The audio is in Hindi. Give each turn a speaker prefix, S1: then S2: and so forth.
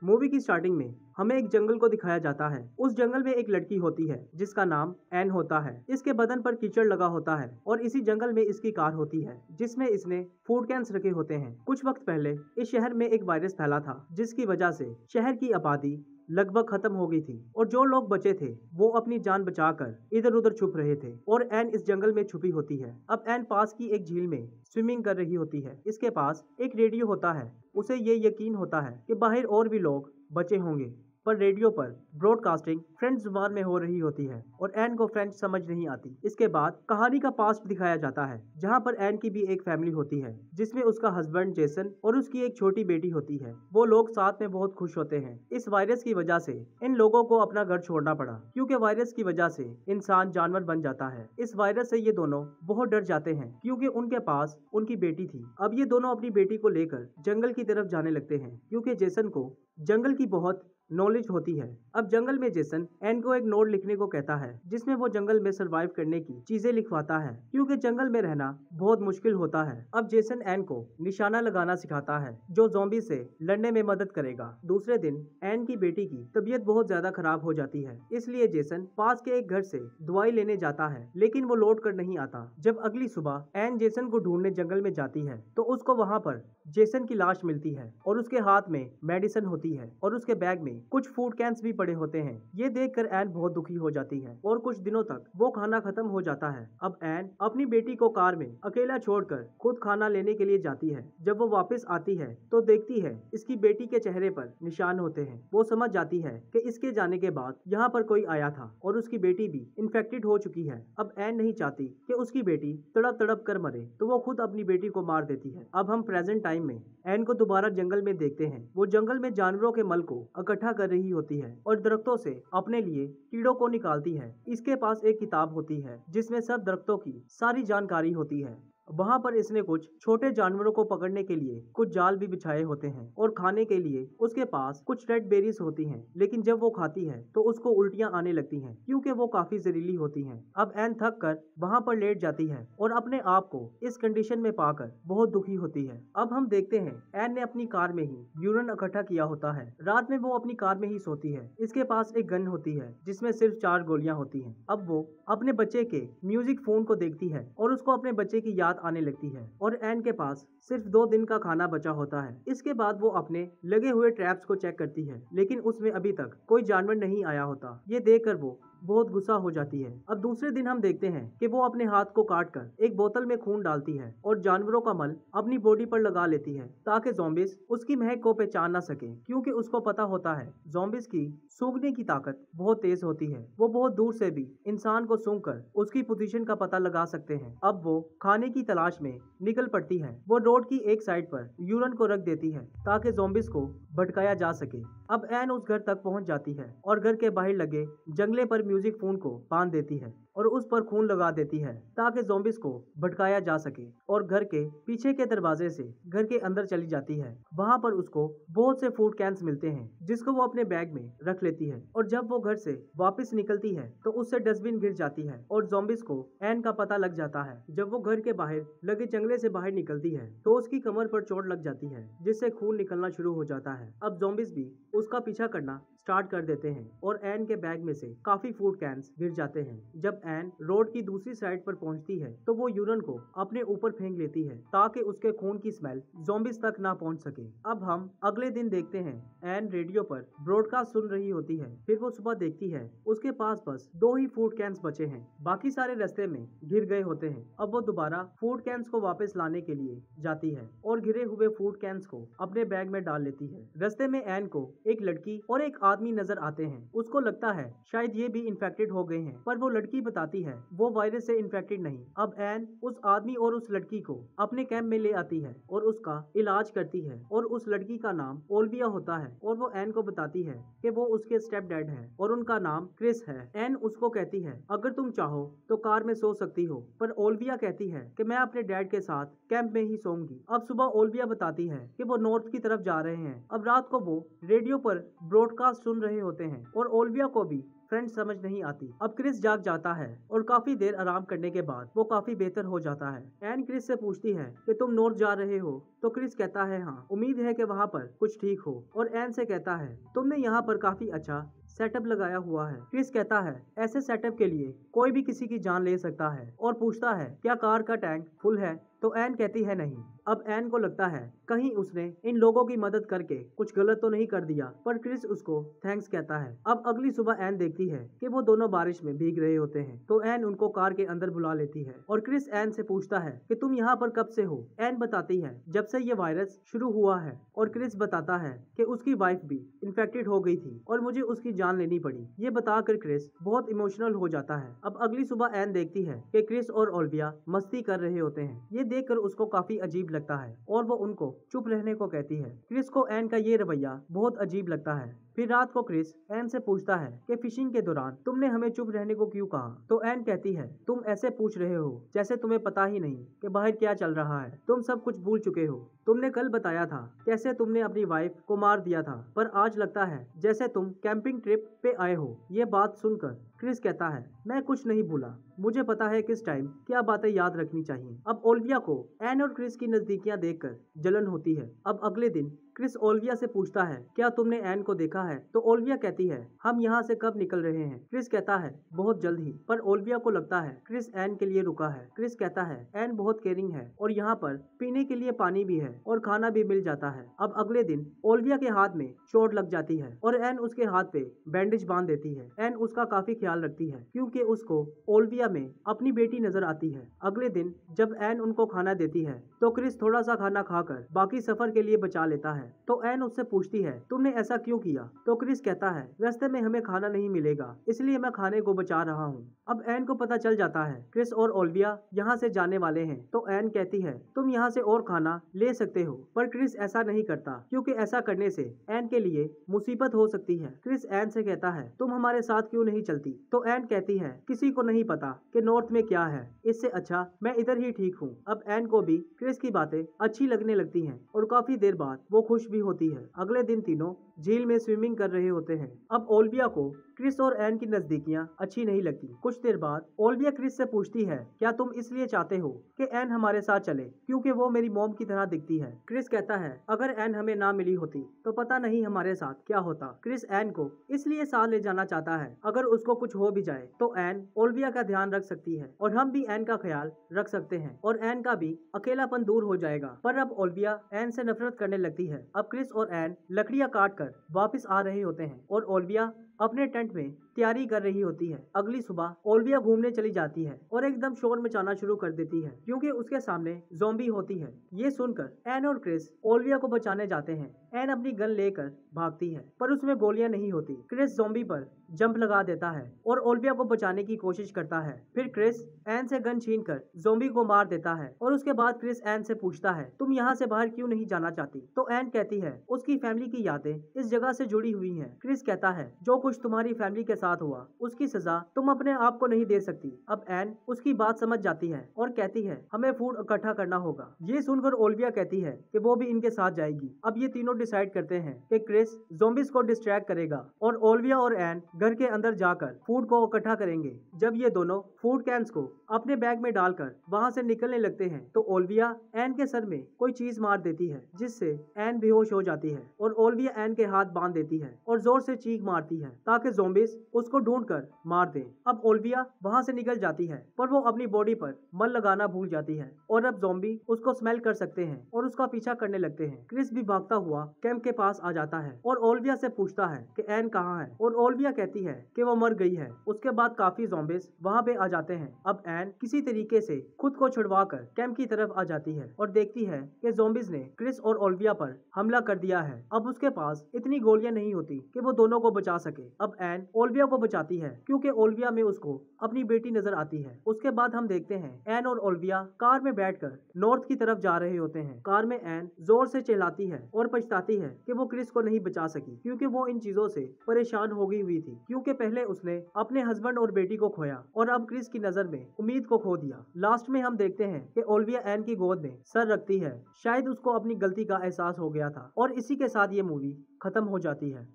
S1: मूवी की स्टार्टिंग में हमें एक जंगल को दिखाया जाता है। उस जंगल में एक लड़की होती है जिसका नाम एन होता है। इसके बदन पर कीचड़ लगा होता है और इसी जंगल में इसकी कार होती है जिसमें इसने फूड कैंस रखे होते हैं। कुछ वक्त पहले इस शहर में एक वायरस फैला था जिसकी वजह से शहर की आबादी लगभग खत्म हो गई थी और जो लोग बचे थे वो अपनी जान बचाकर इधर उधर छुप रहे थे और एन इस जंगल में छुपी होती है। अब एन पास की एक झील में स्विमिंग कर रही होती है। इसके पास एक रेडियो होता है। उसे ये यकीन होता है कि बाहर और भी लोग बचे होंगे, पर रेडियो पर ब्रॉडकास्टिंग फ्रेंच जुबान में हो रही होती है और एन को फ्रेंच समझ नहीं आती। इसके बाद कहानी का पास्ट दिखाया जाता है जहां पर एन की भी एक फैमिली होती है जिसमें उसका हस्बैंड जेसन और उसकी एक छोटी बेटी होती है। वो लोग साथ में बहुत खुश होते हैं। इस वायरस की वजह से इन लोगों को अपना घर छोड़ना पड़ा क्योंकि वायरस की वजह से इंसान जानवर बन जाता है। इस वायरस से ये दोनों बहुत डर जाते हैं क्योंकि उनके पास उनकी बेटी थी। अब ये दोनों अपनी बेटी को लेकर जंगल की तरफ जाने लगते हैं क्योंकि जेसन को जंगल की बहुत नॉलेज होती है। अब जंगल में जेसन एन को एक नोट लिखने को कहता है जिसमें वो जंगल में सरवाइव करने की चीजें लिखवाता है क्योंकि जंगल में रहना बहुत मुश्किल होता है। अब जेसन एन को निशाना लगाना सिखाता है जो ज़ॉम्बी से लड़ने में मदद करेगा। दूसरे दिन एन की बेटी की तबीयत बहुत ज्यादा खराब हो जाती है, इसलिए जेसन पास के एक घर से दवाई लेने जाता है लेकिन वो लौट कर नहीं आता। जब अगली सुबह एन जेसन को ढूंढने जंगल में जाती है तो उसको वहाँ पर जेसन की लाश मिलती है और उसके हाथ में मेडिसिन होती है और उसके बैग में कुछ फूड कैंस भी पड़े होते हैं। ये देखकर एन बहुत दुखी हो जाती है और कुछ दिनों तक वो खाना खत्म हो जाता है। अब एन अपनी बेटी को कार में अकेला छोड़कर खुद खाना लेने के लिए जाती है। जब वो वापस आती है तो देखती है इसकी बेटी के चेहरे पर निशान होते हैं। वो समझ जाती है कि इसके जाने के बाद यहाँ पर कोई आया था और उसकी बेटी भी इन्फेक्टेड हो चुकी है। अब एन नहीं चाहती कि उसकी बेटी तड़प तड़प कर मरे तो वो खुद अपनी बेटी को मार देती है। अब हम प्रेजेंट टाइम में एन को दोबारा जंगल में देखते हैं। वो जंगल में जानवरों के मल को इकट्ठा कर रही होती है और दरख्तों से अपने लिए कीड़ों को निकालती है। इसके पास एक किताब होती है जिसमें सब दरख्तों की सारी जानकारी होती है। वहाँ पर इसने कुछ छोटे जानवरों को पकड़ने के लिए कुछ जाल भी बिछाए होते हैं और खाने के लिए उसके पास कुछ रेड बेरीज होती हैं। लेकिन जब वो खाती है तो उसको उल्टियाँ आने लगती हैं क्योंकि वो काफी जहरीली होती हैं। अब एन थक कर वहाँ पर लेट जाती है और अपने आप को इस कंडीशन में पाकर बहुत दुखी होती है। अब हम देखते हैं एन ने अपनी कार में ही यूरिन इकट्ठा किया होता है। रात में वो अपनी कार में ही सोती है। इसके पास एक गन होती है जिसमें सिर्फ 4 गोलियां होती हैं। अब वो अपने बच्चे के म्यूजिक फोन को देखती है और उसको अपने बच्चे की याद आने लगती है और एन के पास सिर्फ 2 दिन का खाना बचा होता है। इसके बाद वो अपने लगे हुए ट्रैप्स को चेक करती है लेकिन उसमें अभी तक कोई जानवर नहीं आया होता। ये देखकर वो बहुत गुस्सा हो जाती है। अब दूसरे दिन हम देखते हैं कि वो अपने हाथ को काट कर एक बोतल में खून डालती है और जानवरों का मल अपनी बॉडी पर लगा लेती है ताकि ज़ॉम्बीज उसकी महक को पहचान ना सके क्योंकि उसको पता होता है ज़ॉम्बीज की सूंघने की ताकत बहुत तेज होती है। वो बहुत दूर से भी इंसान को सूंघकर उसकी पोजीशन का पता लगा सकते हैं। अब वो खाने की तलाश में निकल पड़ती है। वो रोड की एक साइड पर यूरन को रख देती है ताकि ज़ॉम्बीज को भटकाया जा सके। अब एन उस घर तक पहुंच जाती है और घर के बाहर लगे जंगले पर म्यूजिक फोन को बांध देती है और उस पर खून लगा देती है ताकि ज़ॉम्बीज को भटकाया जा सके और घर के पीछे के दरवाजे से घर के अंदर चली जाती है। वहाँ पर उसको बहुत से फूड कैंस मिलते हैं जिसको वो अपने बैग में रख लेती है और जब वो घर से वापस निकलती है तो उससे डस्टबिन गिर जाती है और ज़ॉम्बीज को एन का पता लग जाता है। जब वो घर के बाहर लगे जंगले से बाहर निकलती है तो उसकी कमर पर चोट लग जाती है जिससे खून निकलना शुरू हो जाता है। अब ज़ॉम्बीज भी उसका पीछा करना स्टार्ट कर देते हैं और एन के बैग में से काफी फूड कैंस गिर जाते हैं। जब एन रोड की दूसरी साइड पर पहुंचती है तो वो यूरन को अपने ऊपर फेंक लेती है ताकि उसके खून की स्मेल ज़ॉम्बीज तक ना पहुंच सके। अब हम अगले दिन देखते हैं एन रेडियो पर ब्रॉडकास्ट सुन रही होती है। फिर वो सुबह देखती है उसके पास बस 2 ही फूड कैंस बचे हैं, बाकी सारे रास्ते में गिर गए होते हैं। अब वो दोबारा फूड कैंस को वापस लाने के लिए जाती है और गिरे हुए फूड कैंस को अपने बैग में डाल लेती है। रास्ते में एन को एक लड़की और एक आदमी नजर आते हैं। उसको लगता है शायद ये भी इन्फेक्टेड हो गए हैं, पर वो लड़की बताती है वो वायरस से इन्फेक्टेड नहीं। अब एन उस आदमी और उस लड़की को अपने कैंप में ले आती है और उसका इलाज करती है और उस लड़की का नाम ओल्विया होता है और वो एन को बताती है कि वो उसके स्टेप डैड है और उनका नाम क्रिस है। एन उसको कहती है अगर तुम चाहो तो कार में सो सकती हो, पर ओल्विया कहती है कि मैं अपने डैड के साथ कैंप में ही सोऊंगी। अब सुबह ओल्विया बताती है कि वो नॉर्थ की तरफ जा रहे हैं। अब रात को वो रेडियो पर ब्रॉडकास्ट सुन रहे होते हैं और ओल्विया को भी फ्रेंड समझ नहीं आती। अब क्रिस जाग जाता है और काफी देर आराम करने के बाद वो काफी बेहतर हो जाता है। एन क्रिस से पूछती है कि तुम नॉर्थ जा रहे हो, तो क्रिस कहता है हाँ, उम्मीद है कि वहाँ पर कुछ ठीक हो। और एन से कहता है तुमने यहाँ पर काफी अच्छा सेटअप लगाया हुआ है। क्रिस कहता है ऐसे सेटअप के लिए कोई भी किसी की जान ले सकता है और पूछता है क्या कार का टैंक फुल है, तो एन कहती है नहीं। अब एन को लगता है कहीं उसने इन लोगों की मदद करके कुछ गलत तो नहीं कर दिया, पर क्रिस उसको थैंक्स कहता है। अब अगली सुबह एन देखती है कि वो दोनों बारिश में भीग रहे होते हैं, तो एन उनको कार के अंदर बुला लेती है और क्रिस एन से पूछता है कि तुम यहाँ पर कब से हो। एन बताती है जब से ये वायरस शुरू हुआ है, और क्रिस बताता है कि उसकी वाइफ भी इन्फेक्टेड हो गई थी और मुझे उसकी जान लेनी पड़ी। ये बताकर क्रिस बहुत इमोशनल हो जाता है। अब अगली सुबह एन देखती है कि क्रिस और ओलिविया मस्ती कर रहे होते हैं। ये देखकर उसको काफी अजीब लगता है और वो उनको चुप रहने को कहती है। क्रिस को एन का ये रवैया बहुत अजीब लगता है। फिर रात को क्रिस एन से पूछता है कि फिशिंग के दौरान तुमने हमें चुप रहने को क्यों कहा, तो एन कहती है तुम ऐसे पूछ रहे हो जैसे तुम्हें पता ही नहीं कि बाहर क्या चल रहा है। तुम सब कुछ भूल चुके हो। तुमने कल बताया था कैसे तुमने अपनी वाइफ को मार दिया था, पर आज लगता है जैसे तुम कैंपिंग ट्रिप पे आए हो। ये बात सुनकर क्रिस कहता है मैं कुछ नहीं भूला, मुझे पता है किस टाइम क्या बातें याद रखनी चाहिए। अब ओलिविया को एन और क्रिस की नजदीकियां देखकर जलन होती है। अब अगले दिन क्रिस ओलिविया से पूछता है क्या तुमने एन को देखा है, तो ओलिविया कहती है हम यहाँ से कब निकल रहे हैं। क्रिस कहता है बहुत जल्द ही, पर ओलिविया को लगता है क्रिस एन के लिए रुका है। क्रिस कहता है एन बहुत केयरिंग है और यहाँ पर पीने के लिए पानी भी है और खाना भी मिल जाता है। अब अगले दिन ओलिविया के हाथ में चोट लग जाती है और एन उसके हाथ पे बैंडेज बांध देती है। एन उसका काफी ख्याल रखती है क्योंकि उसको ओलिविया में अपनी बेटी नजर आती है। अगले दिन जब एन उनको खाना देती है तो क्रिस थोड़ा सा खाना खाकर बाकी सफर के लिए बचा लेता है। तो एन उससे पूछती है तुमने ऐसा क्यों किया, तो क्रिस कहता है रास्ते में हमें खाना नहीं मिलेगा इसलिए मैं खाने को बचा रहा हूँ। अब एन को पता चल जाता है क्रिस और ओलिविया यहाँ से जाने वाले हैं, तो एन कहती है तुम यहाँ से और खाना ले सकते हो, पर क्रिस ऐसा नहीं करता क्योंकि ऐसा करने से एन के लिए मुसीबत हो सकती है। क्रिस एन से कहता है तुम हमारे साथ क्यों नहीं चलती, तो एन कहती है किसी को नहीं पता कि नॉर्थ में क्या है, इससे अच्छा मैं इधर ही ठीक हूँ। अब एन को भी क्रिस की बातें अच्छी लगने लगती हैं और काफी देर बाद वो खुश भी होती है। अगले दिन तीनों झील में स्विमिंग कर रहे होते हैं। अब ओलिविया को क्रिस और एन की नजदीकियां अच्छी नहीं लगती। कुछ देर बाद ओलिविया क्रिस से पूछती है क्या तुम इसलिए चाहते हो कि एन हमारे साथ चले क्योंकि वो मेरी मॉम की तरह दिखती है। क्रिस कहता है अगर एन हमें ना मिली होती तो पता नहीं हमारे साथ क्या होता। क्रिस एन को इसलिए साथ ले जाना चाहता है अगर उसको कुछ हो भी जाए तो एन ओलिविया का ध्यान रख सकती है और हम भी एन का ख्याल रख सकते हैं और एन का भी अकेलापन दूर हो जाएगा। पर अब ओलिविया एन से नफरत करने लगती है। अब क्रिस और एन लकड़ियां काट कर वापिस आ रहे होते हैं और ओलिविया अपने टेंट में तैयारी कर रही होती है। अगली सुबह ओलिविया घूमने चली जाती है और एकदम शोर मचाना शुरू कर देती है क्योंकि उसके सामने ज़ॉम्बी होती है। ये सुनकर एन और क्रिस ओलिविया को बचाने जाते हैं। एन अपनी गन लेकर भागती है पर उसमें गोलियां नहीं होती। क्रिस ज़ॉम्बी पर जंप लगा देता है और ओलिविया को बचाने की कोशिश करता है। फिर क्रिस एन से गन छीनकर ज़ॉम्बी को मार देता है और उसके बाद क्रिस एन से पूछता है तुम यहाँ से बाहर क्यों नहीं जाना चाहती, तो एन कहती है उसकी फैमिली की यादें इस जगह से जुड़ी हुई हैं। क्रिस कहता है जो कुछ तुम्हारी फैमिली के साथ हुआ उसकी सजा तुम अपने आप को नहीं दे सकती। अब एन उसकी बात समझ जाती है और कहती है हमें फूड इकट्ठा करना होगा। ये सुनकर ओलिविया कहती है कि वो भी इनके साथ जाएगी। अब ये तीनों डिसाइड करते हैं कि क्रिस ज़ॉम्बीज को डिस्ट्रैक्ट करेगा और ओलिविया और एन घर के अंदर जाकर फूड को इकट्ठा करेंगे। जब ये दोनों फूड कैंस को अपने बैग में डालकर वहाँ से निकलने लगते हैं तो ओलिविया एन के सर में कोई चीज मार देती है जिससे एन बेहोश हो जाती है और ओलिविया एन के हाथ बांध देती है और जोर से चीख मारती है ताकि ज़ॉम्बीज उसको ढूंढकर मार दें। अब ओलिविया वहाँ से निकल जाती है पर वो अपनी बॉडी पर मल लगाना भूल जाती है और अब ज़ॉम्बी उसको स्मेल कर सकते हैं और उसका पीछा करने लगते हैं। क्रिस भी भागता हुआ कैंप के पास आ जाता है और ओलिविया से पूछता है कि एन कहाँ है और ओलिविया कहती है कि वो मर गई है। उसके बाद काफी ज़ॉम्बीज वहाँ पे आ जाते हैं। अब एन किसी तरीके से खुद को छुड़वाकर कैंप की तरफ आ जाती है और देखती है कि ज़ॉम्बीज ने क्रिस और ओलिविया पर हमला कर दिया है। अब उसके पास इतनी गोलियां नहीं होती कि वो दोनों को बचा सके। अब एन ओलिविया को बचाती है क्योंकि ओलिविया में उसको अपनी बेटी नजर आती है। उसके बाद हम देखते हैं एन और ओलिविया कार में बैठकर नॉर्थ की तरफ जा रहे होते हैं। कार में एन जोर से चिल्लाती है और पछताती है कि वो क्रिस को नहीं बचा सकी क्योंकि वो इन चीजों से परेशान हो गई हुई थी क्योंकि पहले उसने अपने हस्बैंड और बेटी को खोया और अब क्रिस की नजर में उम्मीद को खो दिया। लास्ट में हम देखते हैं कि ओलिविया एन की गोद में सर रखती है। शायद उसको अपनी गलती का एहसास हो गया था और इसी के साथ ये मूवी खत्म हो जाती है।